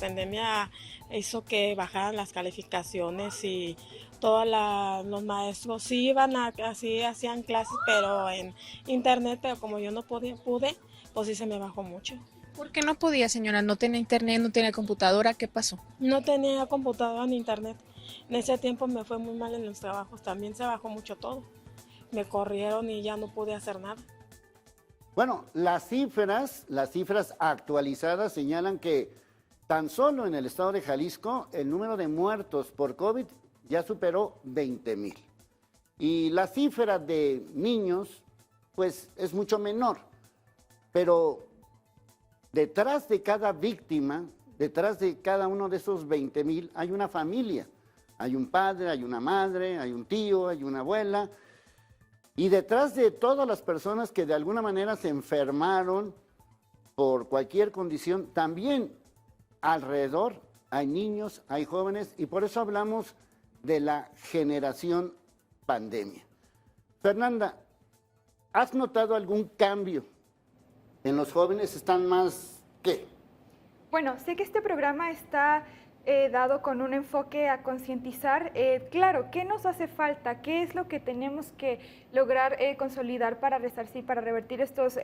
pandemia hizo que bajaran las calificaciones y todos los maestros sí iban así hacían clases, pero en internet, pero como yo no pude, pues sí se me bajó mucho. ¿Por qué no podía, señora? ¿No tenía internet, no tenía computadora? ¿Qué pasó? No tenía computadora ni internet. En ese tiempo me fue muy mal en los trabajos, también se bajó mucho todo. Me corrieron y ya no pude hacer nada. Bueno, las cifras actualizadas señalan que tan solo en el estado de Jalisco el número de muertos por COVID ya superó 20,000. Y la cifra de niños, pues es mucho menor. Pero detrás de cada víctima, detrás de cada uno de esos 20,000, hay una familia. Hay un padre, hay una madre, hay un tío, hay una abuela. Y detrás de todas las personas que de alguna manera se enfermaron por cualquier condición, también alrededor hay niños, hay jóvenes, y por eso hablamos de la generación pandemia. Fernanda, ¿has notado algún cambio en los jóvenes? ¿Están más qué? Bueno, sé que este programa está dado con un enfoque a concientizar, claro, ¿qué nos hace falta? ¿Qué es lo que tenemos que lograr consolidar para resarcir, para revertir estos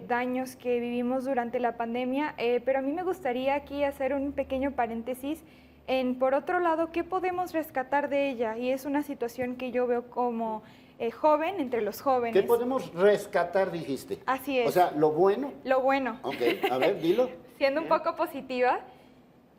daños que vivimos durante la pandemia? Pero a mí me gustaría aquí hacer un pequeño paréntesis en, por otro lado, ¿qué podemos rescatar de ella? Y es una situación que yo veo como joven entre los jóvenes. ¿Qué podemos rescatar, dijiste? Así es. O sea, lo bueno. Lo bueno. Ok, a ver, dilo. Siendo un poco positiva.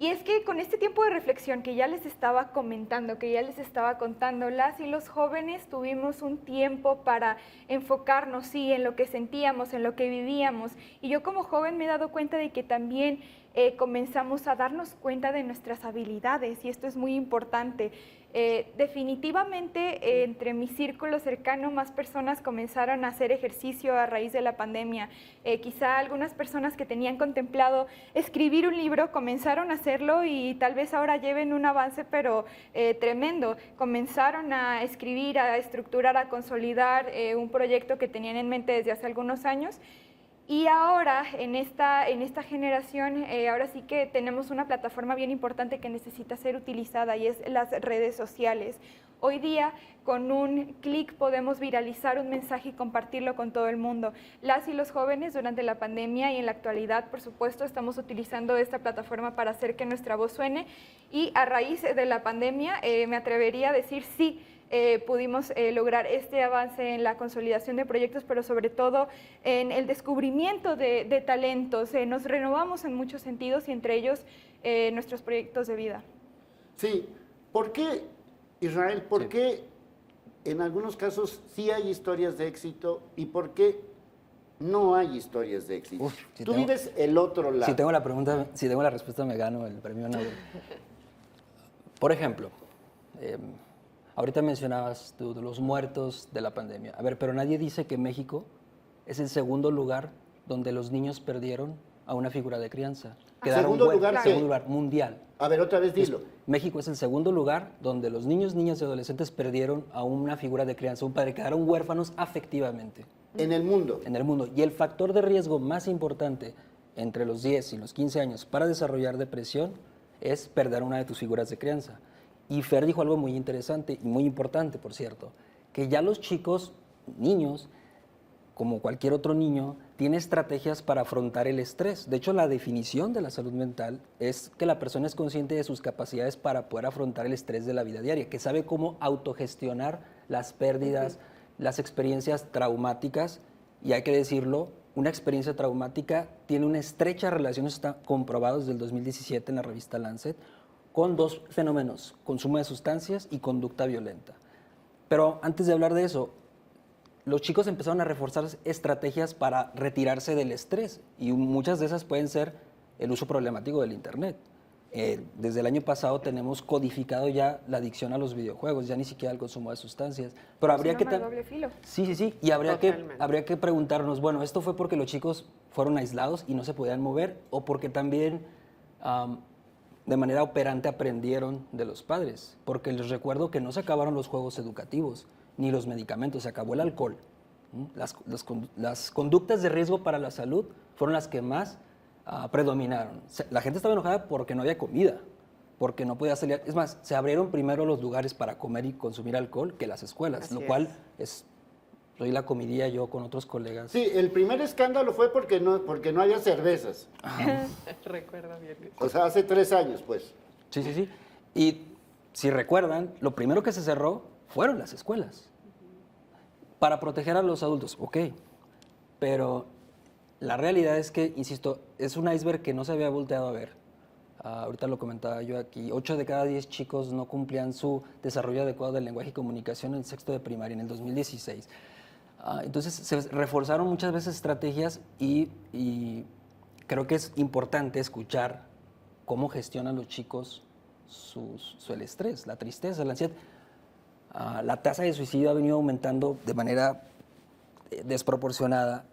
Y es que con este tiempo de reflexión que ya les estaba comentando, que ya les estaba contando, las y los jóvenes tuvimos un tiempo para enfocarnos, sí, en lo que sentíamos, en lo que vivíamos. Y yo como joven me he dado cuenta de que también comenzamos a darnos cuenta de nuestras habilidades, y esto es muy importante. Definitivamente entre mi círculo cercano más personas comenzaron a hacer ejercicio a raíz de la pandemia. Quizá algunas personas que tenían contemplado escribir un libro comenzaron a hacerlo y tal vez ahora lleven un avance pero tremendo. Comenzaron a escribir, a estructurar, a consolidar un proyecto que tenían en mente desde hace algunos años. Y ahora, en esta generación, ahora sí que tenemos una plataforma bien importante que necesita ser utilizada, y es las redes sociales. Hoy día, con un clic podemos viralizar un mensaje y compartirlo con todo el mundo. Las y los jóvenes durante la pandemia y en la actualidad, por supuesto, estamos utilizando esta plataforma para hacer que nuestra voz suene, y a raíz de la pandemia me atrevería a decir sí, pudimos lograr este avance en la consolidación de proyectos, pero sobre todo en el descubrimiento de talentos. Nos renovamos en muchos sentidos, y entre ellos nuestros proyectos de vida. Sí, ¿por qué, Israel, por qué en algunos casos sí hay historias de éxito y por qué no hay historias de éxito? Uf, Tú vives el otro lado. Si tengo la respuesta me gano el premio Nobel. Por ejemplo, ahorita mencionabas tú de los muertos de la pandemia. A ver, pero nadie dice que México es el segundo lugar donde los niños perdieron a una figura de crianza. ¿Segundo lugar qué? Segundo lugar mundial. A ver, otra vez dilo. México es el segundo lugar donde los niños, niñas y adolescentes perdieron a una figura de crianza, un padre, quedaron huérfanos afectivamente. En el mundo. En el mundo. Y el factor de riesgo más importante entre los 10 y los 15 años para desarrollar depresión es perder una de tus figuras de crianza. Y Fer dijo algo muy interesante y muy importante, por cierto, que ya los chicos, niños, como cualquier otro niño, tiene estrategias para afrontar el estrés. De hecho, la definición de la salud mental es que la persona es consciente de sus capacidades para poder afrontar el estrés de la vida diaria, que sabe cómo autogestionar las pérdidas, las experiencias traumáticas, y hay que decirlo, una experiencia traumática tiene una estrecha relación, está comprobado desde el 2017 en la revista Lancet, con dos fenómenos: consumo de sustancias y conducta violenta. Pero antes de hablar de eso, los chicos empezaron a reforzar estrategias para retirarse del estrés, y muchas de esas pueden ser el uso problemático del Internet. Desde el año pasado tenemos codificado ya la adicción a los videojuegos, ya ni siquiera el consumo de sustancias. Pero habría que... doble filo. Sí, y habría que preguntarnos, bueno, ¿esto fue porque los chicos fueron aislados y no se podían mover, o porque también de manera operante aprendieron de los padres? Porque les recuerdo que no se acabaron los juegos educativos ni los medicamentos, se acabó el alcohol. Las conductas de riesgo para la salud fueron las que más predominaron. La gente estaba enojada porque no había comida, porque no podía salir. Es más, se abrieron primero los lugares para comer y consumir alcohol que las escuelas, Así lo cual es, hoy la comidía yo con otros colegas. Sí, el primer escándalo fue porque no había cervezas. Recuerdo bien. O sea, hace 3 años, pues. Sí, sí, sí. Y si recuerdan, lo primero que se cerró fueron las escuelas. Para proteger a los adultos, ok. Pero la realidad es que, insisto, es un iceberg que no se había volteado a ver. Ahorita lo comentaba yo aquí, 8 de cada 10 chicos no cumplían su desarrollo adecuado del lenguaje y comunicación en sexto de primaria, en el 2016. Entonces se reforzaron muchas veces estrategias y creo que es importante escuchar cómo gestionan los chicos el estrés, la tristeza, la ansiedad. La tasa de suicidio ha venido aumentando de manera desproporcionada.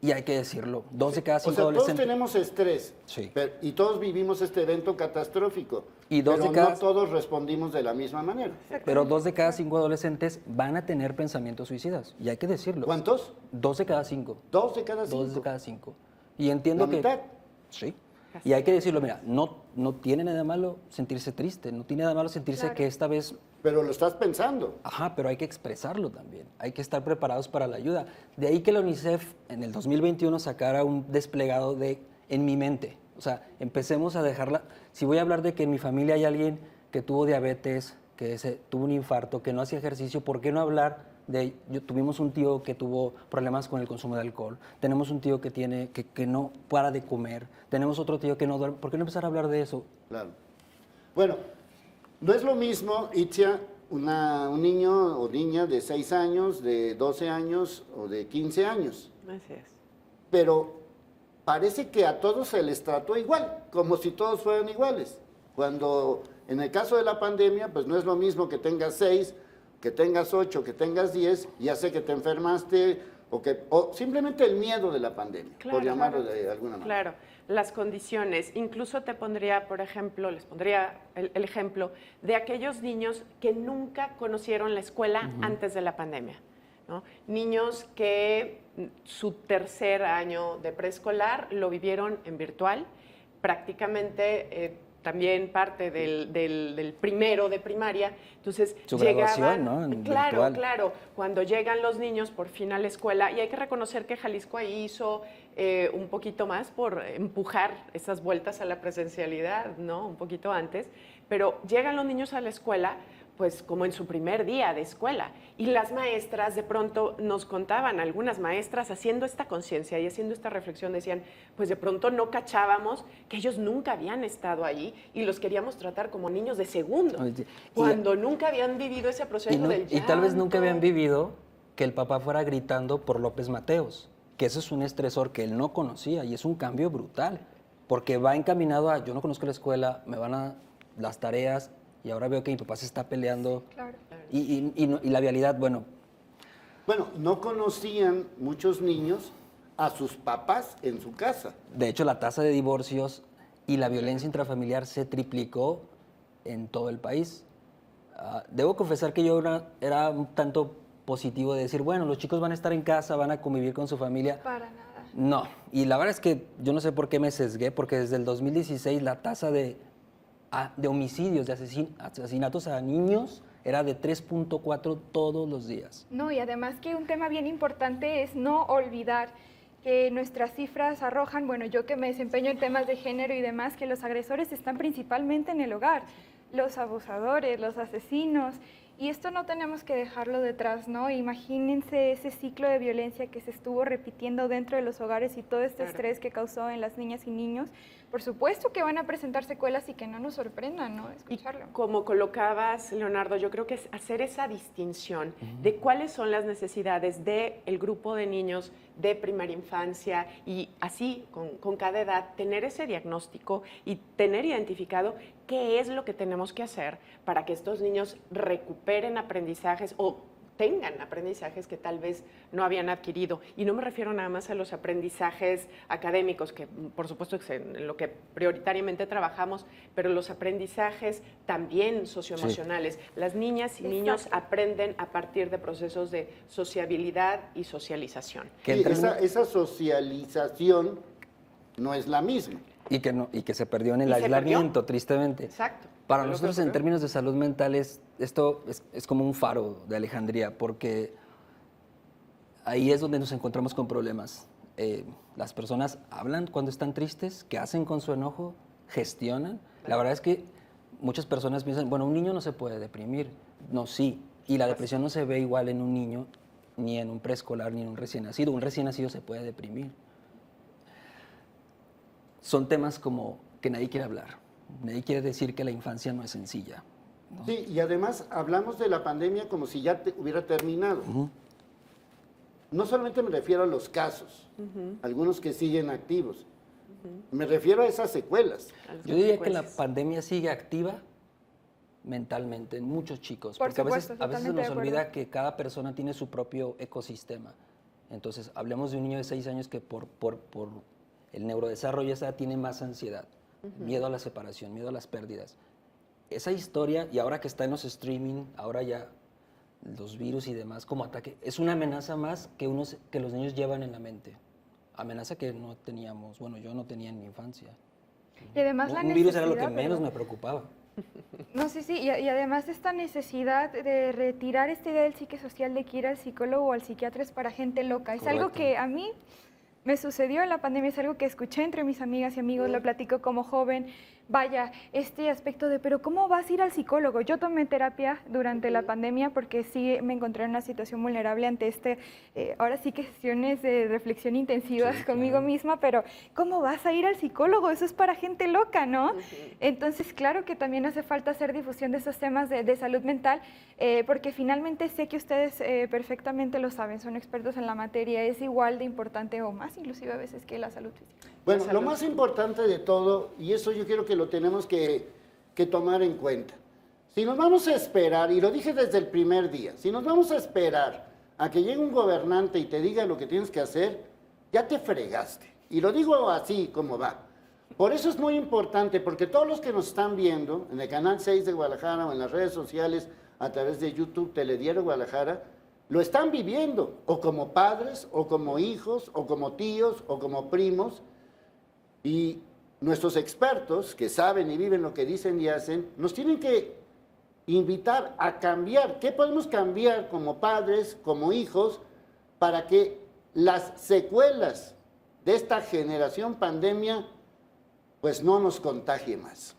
Y hay que decirlo, 2 de cada 5 O sea, todos adolescentes... tenemos estrés, Sí. y todos vivimos este evento catastrófico, Y dos pero de cada- no todos respondimos de la misma manera. Pero 2 de cada 5 adolescentes van a tener pensamientos suicidas, y hay que decirlo. ¿Cuántos? 2 de cada 5. 2 de cada 5. 2 de cada 5. Y entiendo La que... mitad. Sí. Y hay que decirlo, mira, no tiene nada malo sentirse triste, no tiene nada malo sentirse Claro. que esta vez... Pero lo estás pensando. Ajá, pero hay que expresarlo también, hay que estar preparados para la ayuda. De ahí que la UNICEF en el 2021 sacara un desplegado de En mi mente. O sea, empecemos a dejarla... Si voy a hablar de que en mi familia hay alguien que tuvo diabetes, que tuvo un infarto, que no hacía ejercicio, ¿por qué no hablar tuvimos un tío que tuvo problemas con el consumo de alcohol, tenemos un tío que no para de comer, tenemos otro tío que no duerme, ¿por qué no empezar a hablar de eso? Claro. Bueno, no es lo mismo, Itzia, un niño o niña de 6 años, de 12 años o de 15 años. Así es. Pero parece que a todos se les trató igual, como si todos fueran iguales. Cuando en el caso de la pandemia, pues no es lo mismo que tengas 6, que tengas 8, que tengas 10, ya sé que te enfermaste, o simplemente el miedo de la pandemia, Claro, por llamarlo claro. de alguna manera. Claro, las condiciones. Incluso te pondría, por ejemplo, les pondría el ejemplo de aquellos niños que nunca conocieron la escuela antes de la pandemia, ¿no? Niños que su tercer año de preescolar lo vivieron en virtual, prácticamente también parte del primero de primaria. Entonces Su graduación, ¿no? En claro, virtual. claro, cuando llegan los niños por fin a la escuela, y hay que reconocer que Jalisco ahí hizo un poquito más por empujar esas vueltas a la presencialidad, ¿no? Un poquito antes, pero llegan los niños a la escuela pues como en su primer día de escuela. Y las maestras de pronto nos contaban, algunas maestras haciendo esta conciencia y haciendo esta reflexión, decían, pues de pronto no cachábamos que ellos nunca habían estado ahí y los queríamos tratar como niños de segundo, Oye, cuando nunca habían vivido ese proceso del y tal vez nunca habían llanto. vivido que el papá fuera gritando por López Mateos, que eso es un estresor que él no conocía y es un cambio brutal, porque va encaminado a, yo no conozco la escuela, me van a las tareas, y ahora veo que mi papá se está peleando. Claro. Y la vialidad, bueno. Bueno, no conocían muchos niños a sus papás en su casa. De hecho, la tasa de divorcios y la violencia intrafamiliar se triplicó en todo el país. Debo confesar que yo era un tanto positivo de decir, bueno, los chicos van a estar en casa, van a convivir con su familia. Para nada. No, y la verdad es que yo no sé por qué me sesgué, porque desde el 2016 la tasa de homicidios, de asesinatos a niños era de 3.4 todos los días. No, y además que un tema bien importante es no olvidar que nuestras cifras arrojan, bueno, yo que me desempeño en temas de género y demás, que los agresores están principalmente en el hogar, los abusadores, los asesinos, y esto no tenemos que dejarlo detrás, ¿no? Imagínense ese ciclo de violencia que se estuvo repitiendo dentro de los hogares y todo este Claro. estrés que causó en las niñas y niños. Por supuesto que van a presentar secuelas y que no nos sorprendan, ¿no? Y Escucharlo. como colocabas, Leonardo, yo creo que es hacer esa distinción de cuáles son las necesidades del grupo de niños de primera infancia y así, con cada edad, tener ese diagnóstico y tener identificado qué es lo que tenemos que hacer para que estos niños recuperen aprendizajes o tengan aprendizajes que tal vez no habían adquirido. Y no me refiero nada más a los aprendizajes académicos, que por supuesto es en lo que prioritariamente trabajamos, pero los aprendizajes también socioemocionales. Las niñas y niños aprenden a partir de procesos de sociabilidad y socialización. Sí, esa socialización no es la misma. Y que se perdió en el ¿Y se aislamiento, perdió? tristemente. Exacto. Para Fue lo que nosotros, en ocurrió. términos de salud mental, esto es como un faro de Alejandría, porque ahí es donde nos encontramos con problemas. Las personas hablan cuando están tristes, ¿qué hacen con su enojo? Gestionan. La verdad es que muchas personas piensan, bueno, un niño no se puede deprimir. No, sí. Y la depresión no se ve igual en un niño, ni en un preescolar, ni en un recién nacido. Un recién nacido se puede deprimir. Son temas como que nadie quiere hablar. Nadie quiere decir que la infancia no es sencilla, ¿no? Sí, y además hablamos de la pandemia como si ya hubiera terminado. No solamente me refiero a los casos, algunos que siguen activos. Me refiero a esas secuelas. A las Yo diría que la consecuencias. pandemia sigue activa mentalmente en muchos chicos, Por porque supuesto, a veces se totalmente nos de acuerdo. olvida que cada persona tiene su propio ecosistema. Entonces, hablemos de un niño de 6 años que por el neurodesarrollo esa tiene más ansiedad, miedo a la separación, miedo a las pérdidas. Esa historia, y ahora que está en los streaming, ahora ya los virus y demás como ataque, es una amenaza más que los niños llevan en la mente. Amenaza que no teníamos, bueno, yo no tenía en mi infancia. Y además la Un virus era lo que necesidad, menos ¿verdad? me preocupaba. No, sí, y además esta necesidad de retirar esta idea del psique social de que ir al psicólogo o al psiquiatra es para gente loca. Es algo Correcto. que a mí me sucedió en la pandemia, es algo que escuché entre mis amigas y amigos, lo platico como joven. Vaya, este aspecto de, pero ¿cómo vas a ir al psicólogo? Yo tomé terapia durante la pandemia porque sí me encontré en una situación vulnerable ante ahora sí que sesiones de reflexión intensivas Sí, conmigo claro. misma, pero ¿cómo vas a ir al psicólogo? Eso es para gente loca, ¿no? Entonces, claro que también hace falta hacer difusión de esos temas de salud mental, porque finalmente sé que ustedes perfectamente lo saben, son expertos en la materia, es igual de importante o más inclusive a veces que la salud física. Bueno, La lo salud. más importante de todo, y eso yo quiero que lo tenemos que tomar en cuenta, si nos vamos a esperar, y lo dije desde el primer día, si nos vamos a esperar a que llegue un gobernante y te diga lo que tienes que hacer, ya te fregaste. Y lo digo así como va. Por eso es muy importante, porque todos los que nos están viendo en el Canal 6 de Guadalajara o en las redes sociales, a través de YouTube, Telediario Guadalajara, lo están viviendo, o como padres, o como hijos, o como tíos, o como primos. Y nuestros expertos, que saben y viven lo que dicen y hacen, nos tienen que invitar a cambiar. ¿Qué podemos cambiar como padres, como hijos, para que las secuelas de esta generación pandemia pues no nos contagie más?